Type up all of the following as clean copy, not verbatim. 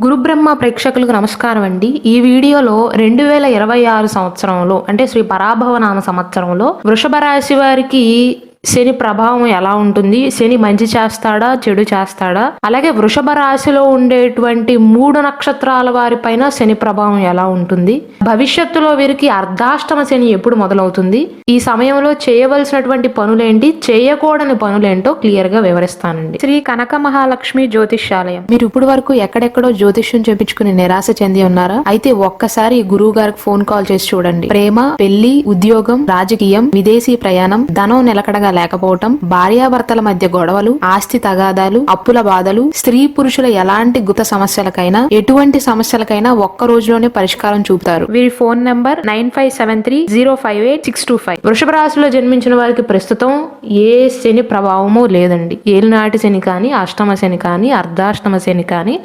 గురుబ్రహ్మ ప్రేక్షకులకు నమస్కారం అండి. ఈ వీడియోలో 2026 సంవత్సరంలో అంటే శ్రీ పరాభవనామ సంవత్సరంలో వృషభ రాశి వారికి శని ప్రభావం ఎలా ఉంటుంది, శని మంచి చేస్తాడా చెడు చేస్తాడా, అలాగే వృషభ రాశిలో ఉండేటువంటి 3 నక్షత్రాల వారిపైన శని ప్రభావం ఎలా ఉంటుంది, భవిష్యత్తులో వీరికి అర్ధాష్టమ శని ఎప్పుడు మొదలవుతుంది, ఈ సమయంలో చేయవలసినటువంటి పనులేంటి, చేయకూడని పనులేంటో క్లియర్ గా వివరిస్తానండి. శ్రీ కనక మహాలక్ష్మి జ్యోతిష్యాలయం. మీరు ఇప్పుడు వరకు ఎక్కడెక్కడో జ్యోతిష్యం చేపించుకుని నిరాశ చెంది ఉన్నారా? అయితే ఒక్కసారి గురువు గారికి ఫోన్ కాల్ చేసి చూడండి. ప్రేమ, పెళ్లి, ఉద్యోగం, రాజకీయం, విదేశీ ప్రయాణం, ధనం నిలకడగా లేకపోవటం, భార్యాభర్తల మధ్య గొడవలు, ఆస్తి తగాదాలు, అప్పుల బాధలు, స్త్రీ పురుషుల ఎలాంటి గుత సమస్యలకైనా ఎటువంటి సమస్యలకైనా ఒక్క రోజులోనే పరిష్కారం చూపుతారు. వీరి ఫోన్ నంబర్ 9573058625. వృషభ రాశిలో జన్మించిన వారికి ప్రస్తుతం ఏ శని ప్రభావమూ లేదండి. ఏలినాటి శని కానీ, అష్టమ శని కానీ, అర్ధాష్టమ శని కానీ,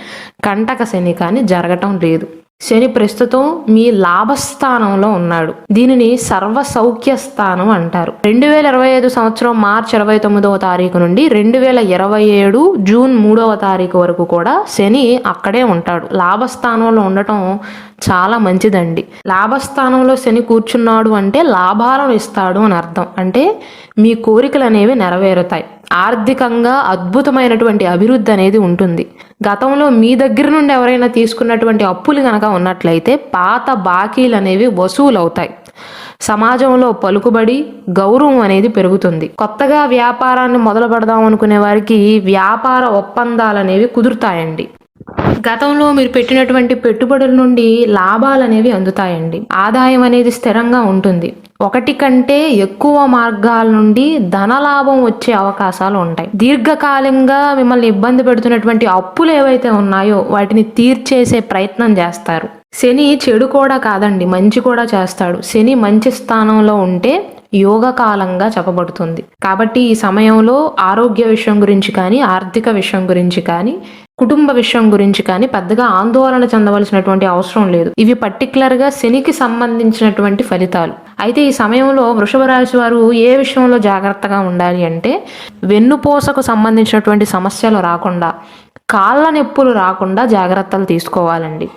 కంటక శని కానీ జరగటం లేదు. శని ప్రస్తుతం మీ లాభస్థానంలో ఉన్నాడు. దీనిని సర్వ సౌఖ్య స్థానం అంటారు. 2025 సంవత్సరం మార్చి 29వ తారీఖు నుండి 2027 జూన్ 3వ తారీఖు వరకు కూడా శని అక్కడే ఉంటాడు. లాభస్థానంలో ఉండటం చాలా మంచిదండి. లాభస్థానంలో శని కూర్చున్నాడు అంటే లాభాలను ఇస్తాడు అని అర్థం. అంటే మీ కోరికలు అనేవి నెరవేరుతాయి. ఆర్థికంగా అద్భుతమైనటువంటి అభివృద్ధి అనేది ఉంటుంది. గతంలో మీ దగ్గర నుండి ఎవరైనా తీసుకున్నటువంటి అప్పులు గనక ఉన్నట్లయితే పాత బాకీలు అనేవి వసూలు అవుతాయి. సమాజంలో పలుకుబడి, గౌరవం అనేది పెరుగుతుంది. కొత్తగా వ్యాపారాన్ని మొదలు పెడదాం అనుకునే వారికి వ్యాపార ఒప్పందాలు అనేవి కుదురుతాయండి. గతంలో మీరు పెట్టినటువంటి పెట్టుబడుల నుండి లాభాలు అనేవి అందుతాయండి. ఆదాయం అనేది స్థిరంగా ఉంటుంది. ఒకటి కంటే ఎక్కువ మార్గాల నుండి ధనలాభం వచ్చే అవకాశాలు ఉంటాయి. దీర్ఘకాలంగా మిమ్మల్ని ఇబ్బంది పెడుతున్నటువంటి అప్పులు ఏవైతే ఉన్నాయో వాటిని తీర్చేసే ప్రయత్నం చేస్తారు. శని చెడు కూడా కాదండి, మంచి కూడా చేస్తాడు. శని మంచి స్థానంలో ఉంటే యోగకాలంగా చెప్పబడుతుంది. కాబట్టి ఈ సమయంలో ఆరోగ్య విషయం గురించి కానీ, ఆర్థిక విషయం గురించి కానీ, కుటుంబ విషయం గురించి కానీ పెద్దగా ఆందోళన చెందవలసినటువంటి అవసరం లేదు. ఇవి పర్టికులర్గా శనికి సంబంధించినటువంటి ఫలితాలు. అయితే ఈ సమయంలో వృషభ రాశి వారు ఏ విషయంలో జాగ్రత్తగా ఉండాలి అంటే, వెన్నుపూసకు సంబంధించినటువంటి సమస్యలు రాకుండా, కాళ్ళ నొప్పులు రాకుండా జాగ్రత్తలు తీసుకోవాలండి.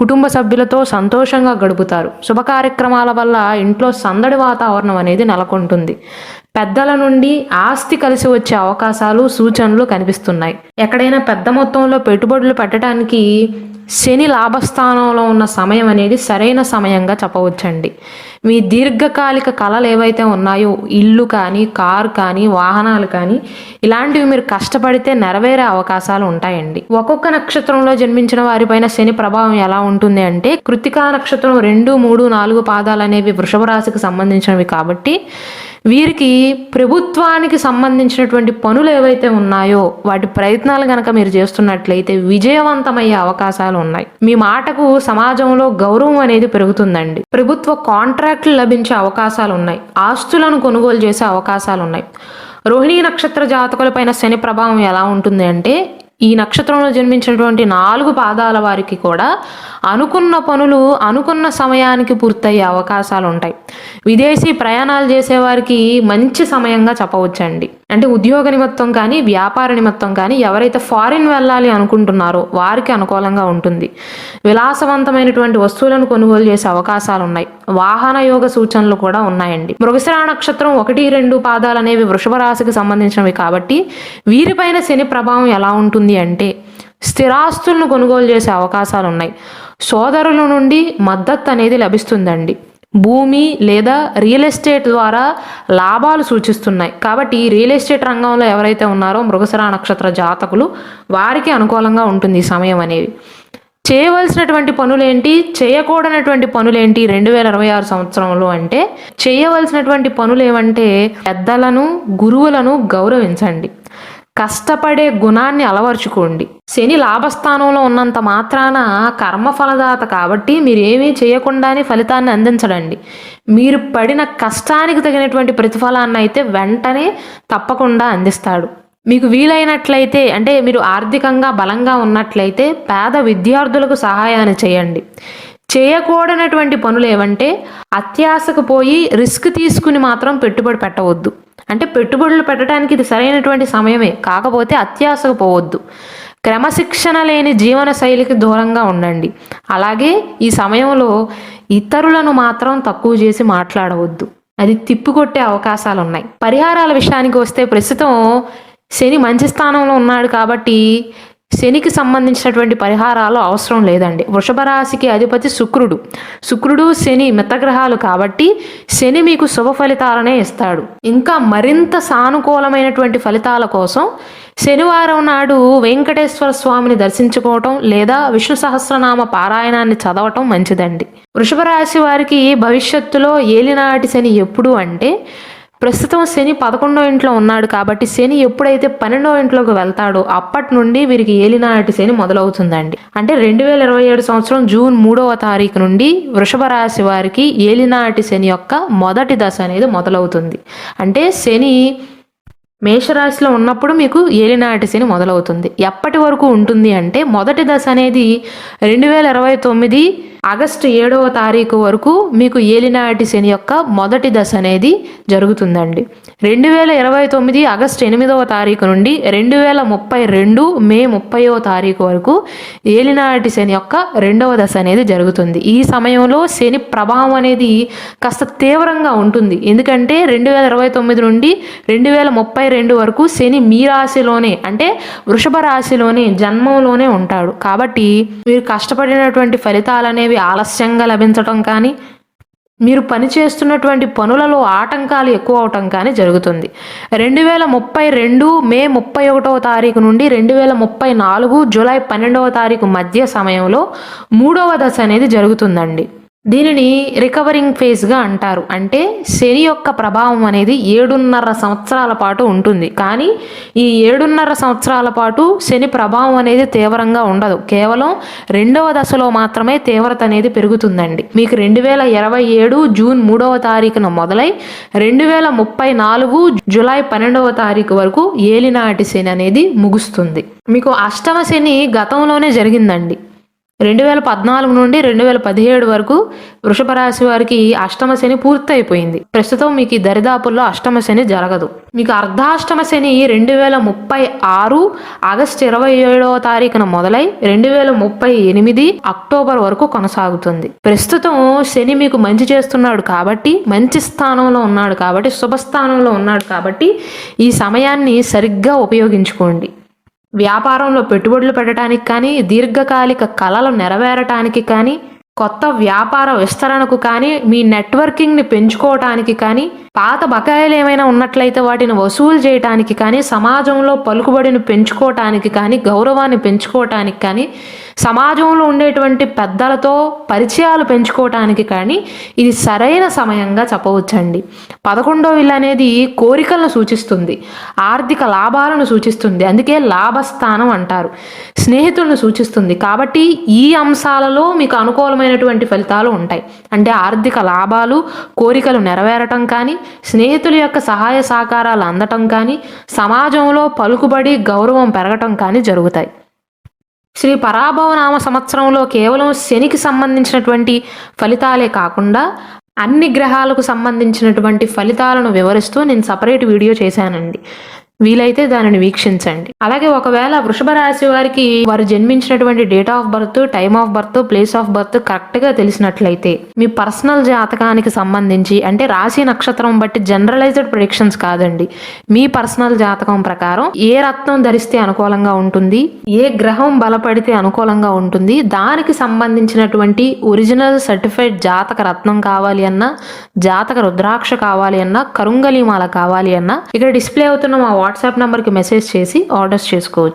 కుటుంబ సభ్యులతో సంతోషంగా గడుపుతారు. శుభ కార్యక్రమాల వల్ల ఇంట్లో సందడి వాతావరణం అనేది నెలకొంటుంది. పెద్దల నుండి ఆస్తి కలిసి వచ్చే అవకాశాలు, సూచనలు కనిపిస్తున్నాయి. ఎక్కడైనా పెద్ద మొత్తంలో పెట్టుబడులు పెట్టడానికి శని లాభస్థానంలో ఉన్న సమయం అనేది సరైన సమయంగా చెప్పవచ్చండి. మీ దీర్ఘకాలిక కళలు ఏవైతే ఉన్నాయో, ఇల్లు కానీ, కారు కానీ, వాహనాలు కానీ, ఇలాంటివి మీరు కష్టపడితే నెరవేరే అవకాశాలు ఉంటాయండి. ఒక్కొక్క నక్షత్రంలో జన్మించిన వారిపైన శని ప్రభావం ఎలా ఉంటుంది అంటే, కృత్తికా నక్షత్రం 2, 3, 4 పాదాలు అనేవి వృషభ రాశికి సంబంధించినవి కాబట్టి వీరికి ప్రభుత్వానికి సంబంధించినటువంటి పనులు ఏవైతే ఉన్నాయో వాటి ప్రయత్నాలు గనక మీరు చేస్తున్నట్లయితే విజయవంతమయ్యే అవకాశాలు ఉన్నాయి. మీ మాటకు సమాజంలో గౌరవం అనేది పెరుగుతుందండి. ప్రభుత్వ కాంట్రాక్టులు లభించే అవకాశాలు ఉన్నాయి. ఆస్తులను కొనుగోలు చేసే అవకాశాలు ఉన్నాయి. రోహిణీ నక్షత్ర జాతకులపైన శని ప్రభావం ఎలా ఉంటుంది అంటే, ఈ నక్షత్రంలో జన్మించినటువంటి 4 పాదాల వారికి కూడా అనుకున్న పనులు అనుకున్న సమయానికి పూర్తయ్యే అవకాశాలు ఉంటాయి. విదేశీ ప్రయాణాలు చేసేవారికి మంచి సమయంగా చెప్పవచ్చండి. అంటే ఉద్యోగ నిమిత్తం కానీ, వ్యాపార నిమిత్తం కానీ ఎవరైతే ఫారిన్ వెళ్ళాలి అనుకుంటున్నారో వారికి అనుకూలంగా ఉంటుంది. విలాసవంతమైనటువంటి వస్తువులను కొనుగోలు చేసే అవకాశాలు ఉన్నాయి. వాహన యోగ సూచనలు కూడా ఉన్నాయండి. మృగశిర నక్షత్రం 1, 2 పాదాలు అనేవి వృషభ రాశికి సంబంధించినవి కాబట్టి వీరిపైన శని ప్రభావం ఎలా ఉంటుంది అంటే, స్థిరాస్తులను కొనుగోలు చేసే అవకాశాలు ఉన్నాయి. సోదరుల నుండి మద్దతు అనేది లభిస్తుందండి. భూమి లేదా రియల్ ఎస్టేట్ ద్వారా లాభాలు సూచిస్తున్నాయి. కాబట్టి రియల్ ఎస్టేట్ రంగంలో ఎవరైతే ఉన్నారో మృగశిర నక్షత్ర జాతకులు వారికి అనుకూలంగా ఉంటుంది ఈ సమయం అనేది. చేయవలసినటువంటి పనులేంటి, చేయకూడనటువంటి పనులేంటి 2026 సంవత్సరంలో అంటే, చేయవలసినటువంటి పనులు ఏమంటే, పెద్దలను, గురువులను గౌరవించండి. కష్టపడే గుణాన్ని అలవర్చుకోండి. శని లాభస్థానంలో ఉన్నంత మాత్రాన కర్మఫలదాత కాబట్టి మీరు ఏమీ చేయకుండానే ఫలితాన్ని అందించడండి. మీరు పడిన కష్టానికి తగినటువంటి ప్రతిఫలాన్ని అయితే వెంటనే తప్పకుండా అందిస్తాడు. మీకు వీలైనట్లయితే, అంటే మీరు ఆర్థికంగా బలంగా ఉన్నట్లయితే పేద విద్యార్థులకు సహాయాన్ని చేయండి. చేయకూడనటువంటి పనులు ఏవంటే, అత్యాశకు పోయి రిస్క్ తీసుకుని మాత్రం పెట్టుబడి పెట్టవద్దు. అంటే పెట్టుబడులు పెట్టడానికి ఇది సరైనటువంటి సమయమే, కాకపోతే అత్యాశకు పోవద్దు. క్రమశిక్షణ లేని జీవన శైలికి దూరంగా ఉండండి. అలాగే ఈ సమయంలో ఇతరులను మాత్రం తక్కువ చేసి మాట్లాడవద్దు, అది తిప్పికొట్టే అవకాశాలు ఉన్నాయి. పరిహారాల విషయానికి వస్తే ప్రస్తుతం శని మంచి స్థానంలో ఉన్నాడు కాబట్టి శనికి సంబంధించినటువంటి పరిహారాలు అవసరం లేదండి. వృషభ రాశికి అధిపతి శుక్రుడు శని మిత్రగ్రహాలు కాబట్టి శని మీకు శుభ ఫలితాలనే ఇస్తాడు. ఇంకా మరింత సానుకూలమైనటువంటి ఫలితాల కోసం శనివారం నాడు వెంకటేశ్వర స్వామిని దర్శించుకోవటం లేదా విష్ణు సహస్రనామ పారాయణాన్ని చదవటం మంచిదండి. వృషభ రాశి వారికి భవిష్యత్తులో ఏలినాటి శని ఎప్పుడు అంటే, ప్రస్తుతం శని 11వ ఇంట్లో ఉన్నాడు కాబట్టి శని ఎప్పుడైతే 12వ ఇంట్లోకి వెళ్తాడో అప్పటి నుండి వీరికి ఏలినాటి శని మొదలవుతుందండి. అంటే 2027 సంవత్సరం జూన్ 3వ తారీఖు నుండి వృషభ రాశి వారికి ఏలినాటి శని యొక్క మొదటి దశ అనేది మొదలవుతుంది. అంటే శని మేషరాశిలో ఉన్నప్పుడు మీకు ఏలినాటి శని మొదలవుతుంది. ఎప్పటి వరకు ఉంటుంది అంటే మొదటి దశ అనేది 2029 ఆగస్టు 7వ తారీఖు వరకు మీకు ఏలినాటి శని యొక్క మొదటి దశ అనేది జరుగుతుందండి. 2029 ఆగస్టు 8వ తారీఖు నుండి 2032 మే 30వ తారీఖు వరకు ఏలినాటి శని యొక్క రెండవ దశ అనేది జరుగుతుంది. ఈ సమయంలో శని ప్రభావం అనేది కాస్త తీవ్రంగా ఉంటుంది. ఎందుకంటే 2029 నుండి 2032 వరకు శని మీ రాశిలోనే అంటే వృషభ రాశిలోనే జన్మంలోనే ఉంటాడు. కాబట్టి మీరు కష్టపడినటువంటి ఫలితాలు అనేవి ఆలస్యంగా లభించటం కానీ, మీరు పనిచేస్తున్నటువంటి పనులలో ఆటంకాలు ఎక్కువ అవటం కానీ జరుగుతుంది. 2032 మే 31వ తారీఖు నుండి 2034 జూలై 12వ తారీఖు మధ్య సమయంలో మూడవ దశ అనేది జరుగుతుందండి. దీనిని రికవరింగ్ ఫేజ్గా అంటారు. అంటే శని యొక్క ప్రభావం అనేది 7.5 సంవత్సరాల పాటు ఉంటుంది. కానీ ఈ 7.5 సంవత్సరాల పాటు శని ప్రభావం అనేది తీవ్రంగా ఉండదు. కేవలం రెండవ దశలో మాత్రమే తీవ్రత అనేది పెరుగుతుందండి. మీకు 2027 జూన్ 3వ తారీఖున మొదలై 2034 జూలై 12వ తారీఖు వరకు ఏలినాటి శని అనేది ముగుస్తుంది. మీకు అష్టమ శని గతంలోనే జరిగిందండి. 2014 నుండి 2017 వరకు వృషభ రాశి వారికి అష్టమ శని పూర్తయిపోయింది. ప్రస్తుతం మీకు దరిదాపుల్లో అష్టమ శని జరగదు. మీకు అర్ధాష్టమ శని 2036 ఆగస్టు 27వ తారీఖున మొదలై 2038 అక్టోబర్ వరకు కొనసాగుతుంది. ప్రస్తుతం శని మీకు మంచి చేస్తున్నాడు కాబట్టి, మంచి స్థానంలో ఉన్నాడు కాబట్టి, శుభస్థానంలో ఉన్నాడు కాబట్టి ఈ సమయాన్ని సరిగ్గా ఉపయోగించుకోండి. వ్యాపారంలో పెట్టుబడులు పెట్టడానికి కానీ, దీర్ఘకాలిక కలలు నెరవేరటానికి కానీ, కొత్త వ్యాపార విస్తరణకు కానీ, మీ నెట్వర్కింగ్ని పెంచుకోవటానికి కానీ, పాత బకాయిలు ఏమైనా ఉన్నట్లయితే వాటిని వసూలు చేయటానికి కానీ, సమాజంలో పలుకుబడిని పెంచుకోవటానికి కానీ, గౌరవాన్ని పెంచుకోవటానికి కానీ, సమాజంలో ఉండేటువంటి పెద్దలతో పరిచయాలు పెంచుకోవటానికి కానీ ఇది సరైన సమయంగా చెప్పవచ్చండి. 11వ ఇల్లు అనేది కోరికలను సూచిస్తుంది, ఆర్థిక లాభాలను సూచిస్తుంది. అందుకే లాభస్థానం అంటారు. స్నేహితులను సూచిస్తుంది. కాబట్టి ఈ అంశాలలో మీకు అనుకూలమైనటువంటి ఫలితాలు ఉంటాయి. అంటే ఆర్థిక లాభాలు, కోరికలు నెరవేరటం కానీ, స్నేహితుల యొక్క సహాయ సహకారాలు అందటం కానీ, సమాజంలో పలుకుబడి గౌరవం పెరగటం కానీ జరుగుతాయి. శ్రీ పరాభవనామ సంవత్సరంలో కేవలం శనికి సంబంధించినటువంటి ఫలితాలే కాకుండా అన్ని గ్రహాలకు సంబంధించినటువంటి ఫలితాలను వివరిస్తూ నేను సపరేట్ వీడియో చేశానండి. వీలైతే దానిని వీక్షించండి. అలాగే ఒకవేళ వృషభ రాశి వారికి వారు జన్మించినటువంటి date of birth, time of birth, place of birth కరెక్ట్గా తెలిసినట్లయితే మీ పర్సనల్ జాతకానికి సంబంధించి, అంటే రాశి నక్షత్రం బట్టి జనరలైజ్డ్ ప్రిడిక్షన్స్ కాదండి, మీ పర్సనల్ జాతకం ప్రకారం ఏ రత్నం ధరిస్తే అనుకూలంగా ఉంటుంది, ఏ గ్రహం బలపడితే అనుకూలంగా ఉంటుంది, దానికి సంబంధించినటువంటి ఒరిజినల్ సర్టిఫైడ్ జాతక రత్నం కావాలి అన్నా, జాతక రుద్రాక్ష కావాలి అన్నా, కరుంగలిమాల కావాలి అన్నా ఇక్కడ డిస్ప్లే అవుతున్న మా వాట్సాప్ నంబర్కి మెసేజ్ చేసి ఆర్డర్స్ చేసుకోవచ్చు.